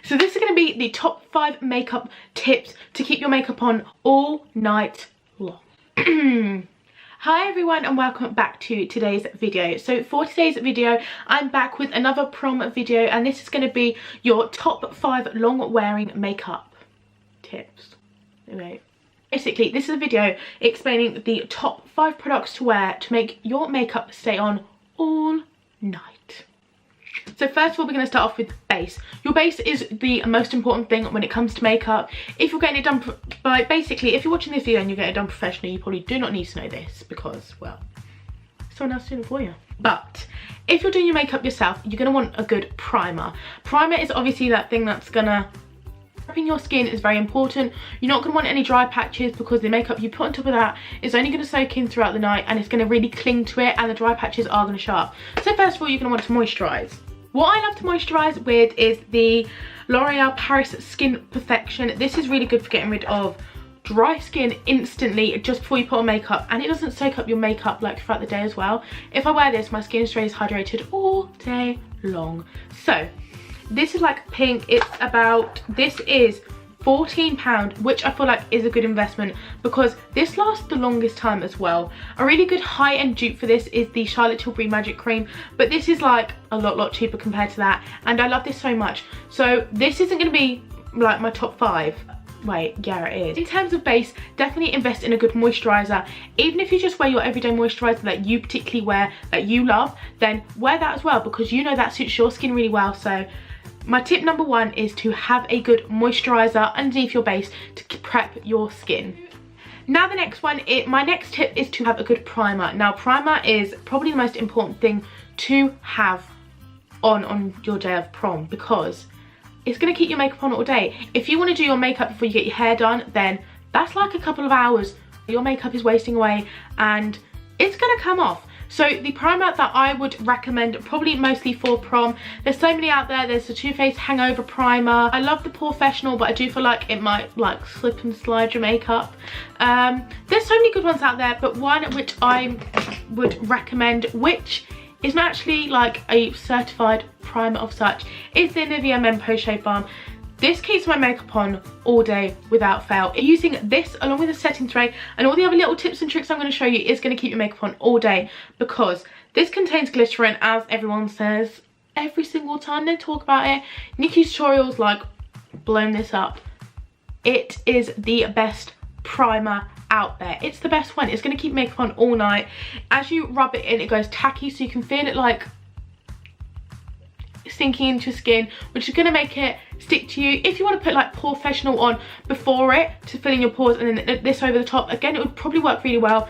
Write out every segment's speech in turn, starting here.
So this is going to be the top 5 makeup tips to keep your makeup on all night long. Hi everyone and welcome back to today's video. So for today's video I'm back with another prom video, and this is going to be your top 5 long wearing makeup tips. Anyway, basically this is a video explaining the top 5 products to wear to make your makeup stay on all night. So first of all, we're going to start off with base. Your base is the most important thing when it comes to makeup. If you're getting it done by, basically, if you're watching this video and you're getting it done professionally, you probably do not need to know this because, well, someone else doing it for you. But if you're doing your makeup yourself, you're going to want a good primer. Primer is obviously that thing that's going to prepping your skin is very important. You're not going to want any dry patches because the makeup you put on top of that is only going to soak in throughout the night and it's going to really cling to it, and the dry patches are going to show up. So first of all, you're going to want to moisturise. What I love to moisturise with is the L'Oreal Paris Skin Perfection. This is really good for getting rid of dry skin instantly just before you put on makeup, and it doesn't soak up your makeup like throughout the day as well. If I wear this, my skin stays hydrated all day long. So this is like pink. This is £14, which I feel like is a good investment because this lasts the longest time as well. A really good high-end dupe for this is the Charlotte Tilbury Magic Cream, but this is like a lot cheaper compared to that, and I love this so much. So this isn't going to be like my top 5. Wait, yeah, it is. In terms of base, definitely invest in a good moisturizer. Even if you just wear your everyday moisturizer that you particularly wear, that you love, then wear that as well because you know that suits your skin really well. So my tip number 1 is to have a good moisturizer underneath your base to prep your skin. Now the next one, my next tip is to have a good primer. Now primer is probably the most important thing to have on your day of prom because it's going to keep your makeup on all day. If you want to do your makeup before you get your hair done, then that's like a couple of hours. Your makeup is wasting away and it's going to come off. So the primer that I would recommend, probably mostly for prom, there's so many out there. There's the Too Faced Hangover Primer. I love the Professional, but I do feel like it might like slip and slide your makeup. There's so many good ones out there, but one which I would recommend, which is not actually like a certified primer of such, is the Nivea Men Post-Shave Balm. This keeps my makeup on all day without fail. Using this along with a setting spray and all the other little tips and tricks I'm going to show you is going to keep your makeup on all day because this contains glycerin, as everyone says every single time they talk about it. Nikki's tutorials like blown this up. It is the best primer out there. It's the best one. It's going to keep makeup on all night. As you rub it in, it goes tacky, so you can feel it like sinking into your skin, which is going to make it stick to you. If you want to put like Professional on before it to fill in your pores and then this over the top, again it would probably work really well.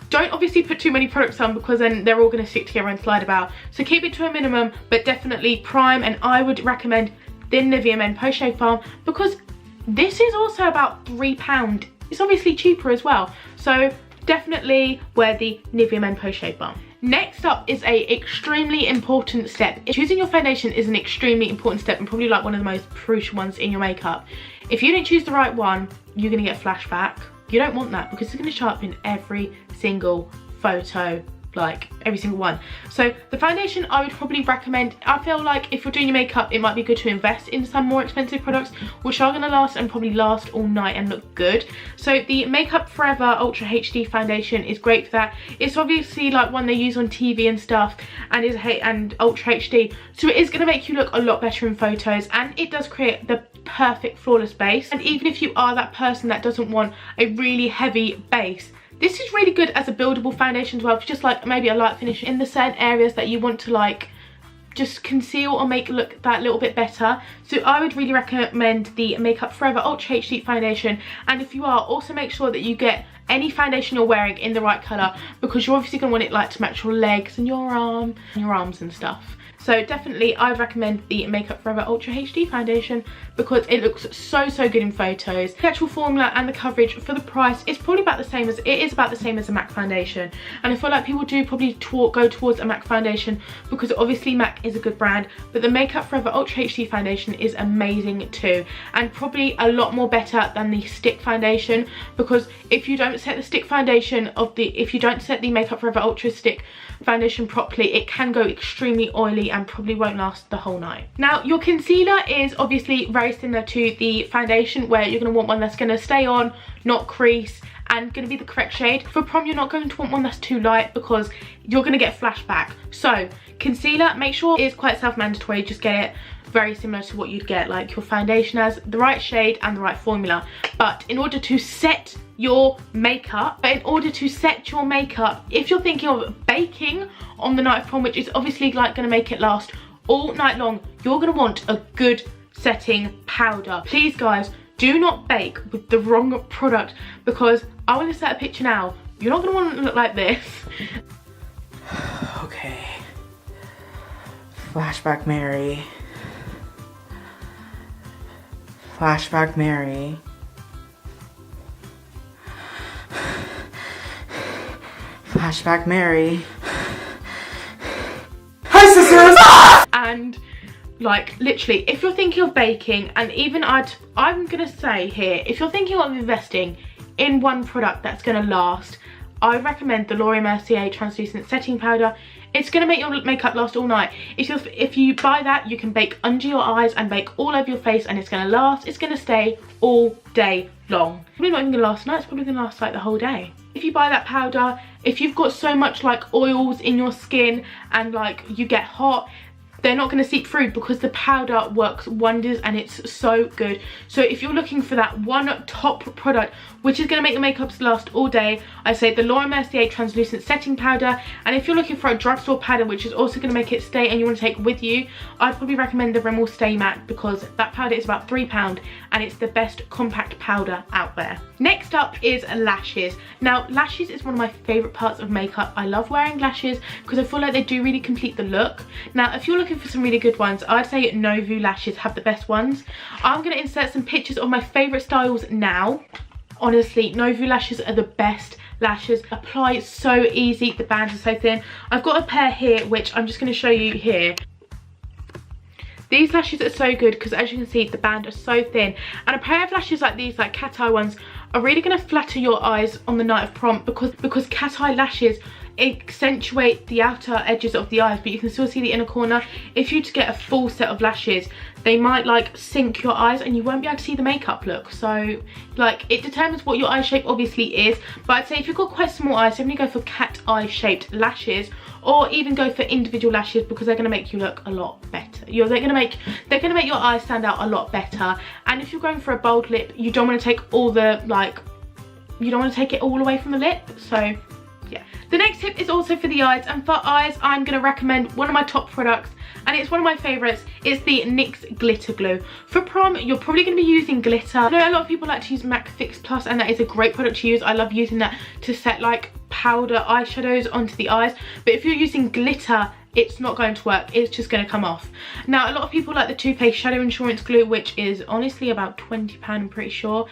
Don't obviously put too many products on because then they're all going to stick together and slide about, so keep it to a minimum, but definitely prime. And I would recommend the Nivea Men Post-Shave Balm because this is also about £3. It's obviously cheaper as well, so definitely wear the Nivea Men Post-Shave Balm. Next up is a extremely important step. Choosing your foundation is an extremely important step and probably like one of the most crucial ones in your makeup. If you don't choose the right one, you're going to get a flashback. You don't want that because it's going to show up in every single photo, like every single one. So the foundation I would probably recommend, I feel like if you're doing your makeup, it might be good to invest in some more expensive products which are going to last and probably last all night and look good. So the Makeup Forever Ultra HD foundation is great for that. It's obviously like one they use on TV and stuff, and is Ultra HD, so it is going to make you look a lot better in photos, and it does create the perfect flawless base. And even if you are that person that doesn't want a really heavy base, this is really good as a buildable foundation as well, for just like maybe a light finish in the certain areas that you want to like just conceal or make look that little bit better. So I would really recommend the Makeup Forever Ultra HD foundation. And if you are, also make sure that you get any foundation you're wearing in the right colour, because you're obviously going to want it like to match your legs and your arms and stuff. So definitely I'd recommend the Makeup Forever Ultra HD foundation because it looks so good in photos. The actual formula and the coverage for the price is probably about the same as a MAC foundation, and I feel like people do probably go towards a MAC foundation because obviously MAC is a good brand, but the Makeup Forever Ultra HD foundation is amazing too, and probably a lot more better than the stick foundation, because if you don't set the stick foundation if you don't set the Makeup Forever Ultra stick foundation properly, it can go extremely oily and probably won't last the whole night. Now, your concealer is obviously very similar to the foundation, where you're going to want one that's going to stay on, not crease, and going to be the correct shade. For prom, you're not going to want one that's too light because you're going to get flashback. So concealer, make sure it's quite self-mandatory. Just get it very similar to what you'd get like your foundation as, the right shade and the right formula. But in order to set your makeup, if you're thinking of baking on the night of prom, which is obviously like going to make it last all night long, you're going to want a good setting powder. Please guys, do not bake with the wrong product, because I want to set a picture now. You're not going to want to look like this. Okay. Flashback Mary. Flashback Mary. Flashback Mary. Hi sisters! And like literally, if you're thinking of baking, and even I'm gonna say here, if you're thinking of investing in one product that's gonna last, I would recommend the Laura Mercier translucent setting powder. It's gonna make your makeup last all night. If you buy that, you can bake under your eyes and bake all over your face, and it's gonna last. It's gonna stay all day long. Probably not even gonna last night. It's probably gonna last like the whole day. If you buy that powder, if you've got so much like oils in your skin and like you get hot, they're not going to seep through because the powder works wonders and it's so good. So if you're looking for that one top product which is going to make your makeups last all day, I say the Laura Mercier translucent setting powder. And if you're looking for a drugstore powder which is also going to make it stay and you want to take with you, I'd probably recommend the Rimmel Stay Matte, because that powder is about £3 and it's the best compact powder out there. Next up is lashes. Now lashes is one of my favourite parts of makeup. I love wearing lashes because I feel like they do really complete the look. Now if you're looking for some really good ones, I'd say Novu lashes have the best ones. I'm going to insert some pictures of my favourite styles now. Honestly, Novu lashes are the best lashes. Apply so easy, the bands are so thin. I've got a pair here which I'm just going to show you here. These lashes are so good because as you can see the band are so thin, and a pair of lashes like these, like cat eye ones, are really going to flatter your eyes on the night of prom, because cat eye lashes accentuate the outer edges of the eyes but you can still see the inner corner. If you get a full set of lashes, they might like sink your eyes and you won't be able to see the makeup look. So like it determines what your eye shape obviously is, but I'd say if you've got quite small eyes, definitely go for cat eye shaped lashes, or even go for individual lashes because they're going to make you look a lot better. They're going to make your eyes stand out a lot better. And if you're going for a bold lip, you don't want to take all the you don't want to take it all away from the lip. So yeah. The next tip is also for the eyes, and for eyes I'm going to recommend one of my top products, and it's one of my favourites. It's the NYX Glitter Glue. For prom, you're probably going to be using glitter. I know a lot of people like to use MAC Fix Plus, and that is a great product to use. I love using that to set like powder eyeshadows onto the eyes, but if you're using glitter, it's not going to work. It's just going to come off. Now, a lot of people like the Too Faced Shadow Insurance Glue, which is honestly about £20, I'm pretty sure.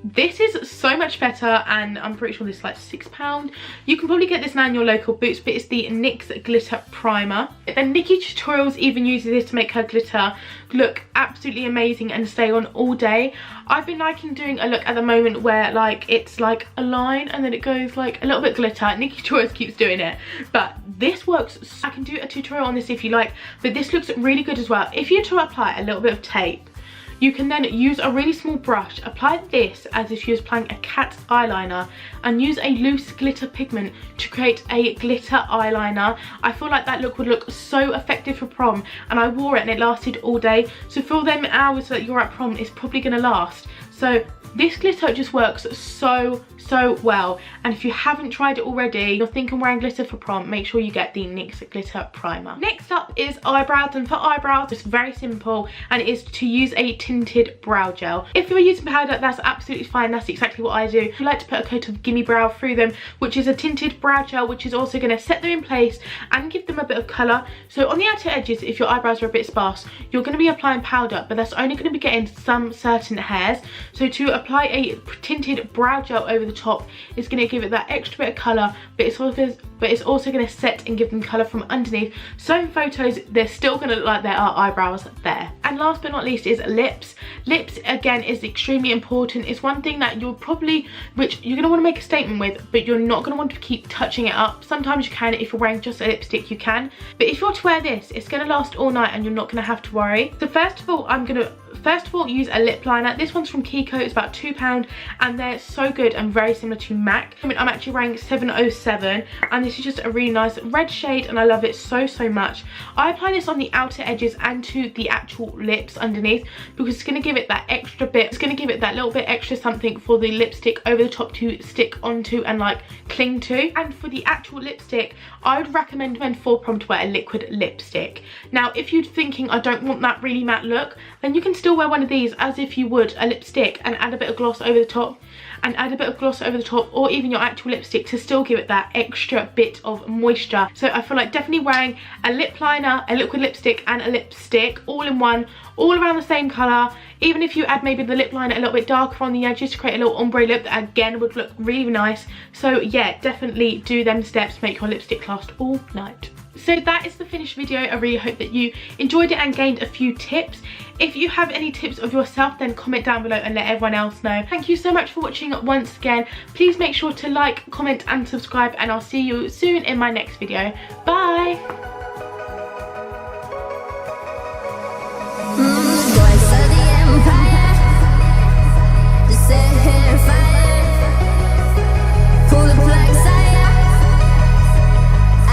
This is so much better, and I'm pretty sure this is like £6. You can probably get this now in your local Boots, but it's the NYX Glitter Primer. Then Nikki Tutorials even uses this to make her glitter look absolutely amazing and stay on all day. I've been liking doing a look at the moment where like it's like a line and then it goes like a little bit glitter. Nikki Tutorials keeps doing it, but this works. I can do a tutorial on this if you like, but this looks really good as well. If you to apply a little bit of tape, you can then use a really small brush, apply this as if you was applying a cat's eyeliner, and use a loose glitter pigment to create a glitter eyeliner. I feel like that look would look so effective for prom, and I wore it and it lasted all day. So for them hours that you're at prom, it's probably going to last. So this glitter just works so well, and if you haven't tried it already, you're thinking wearing glitter for prom, make sure you get the NYX Glitter Primer. Next up is eyebrows, and for eyebrows it's very simple, and it is to use a tinted brow gel. If you're using powder, that's absolutely fine. That's exactly what I do. I like to put a coat of Gimme Brow through them, which is a tinted brow gel, which is also going to set them in place and give them a bit of colour. So on the outer edges, if your eyebrows are a bit sparse, you're going to be applying powder, but that's only going to be getting some certain hairs. So to apply a tinted brow gel over the top is going to give it that extra bit of colour, but it's also going to set and give them colour from underneath. So in photos they're still going to look like there are eyebrows there. And last but not least is lips. Lips, again, is extremely important. It's one thing that which you're going to want to make a statement with, but you're not going to want to keep touching it up. Sometimes you can. If you're wearing just a lipstick, you can. But if you're to wear this, it's going to last all night and you're not going to have to worry. So first of all, use a lip liner. This one's from Kiko. It's about £2 and they're so good and very similar to MAC. I'm actually wearing 707 and this is just a really nice red shade and I love it so much. I apply this on the outer edges and to the actual lips underneath because it's going to give it that extra bit. It's going to give it that little bit extra something for the lipstick over the top to stick onto and like cling to. And for the actual lipstick, I would recommend for Prom to wear a liquid lipstick. Now if you're thinking I don't want that really matte look, then you can still wear one of these as if you would a lipstick and add a bit of gloss over the top or even your actual lipstick to still give it that extra bit of moisture. So I feel like definitely wearing a lip liner, a liquid lipstick and a lipstick all in one, all around the same colour. Even if you add maybe the lip liner a little bit darker on the edges to create a little ombre lip, that again would look really nice. So yeah, definitely do them steps, make your lipstick last all night. So that is the finished video. I really hope that you enjoyed it and gained a few tips. If you have any tips of yourself, then comment down below and let everyone else know. Thank you so much for watching once again. Please make sure to like, comment and subscribe and I'll see you soon in my next video. Bye!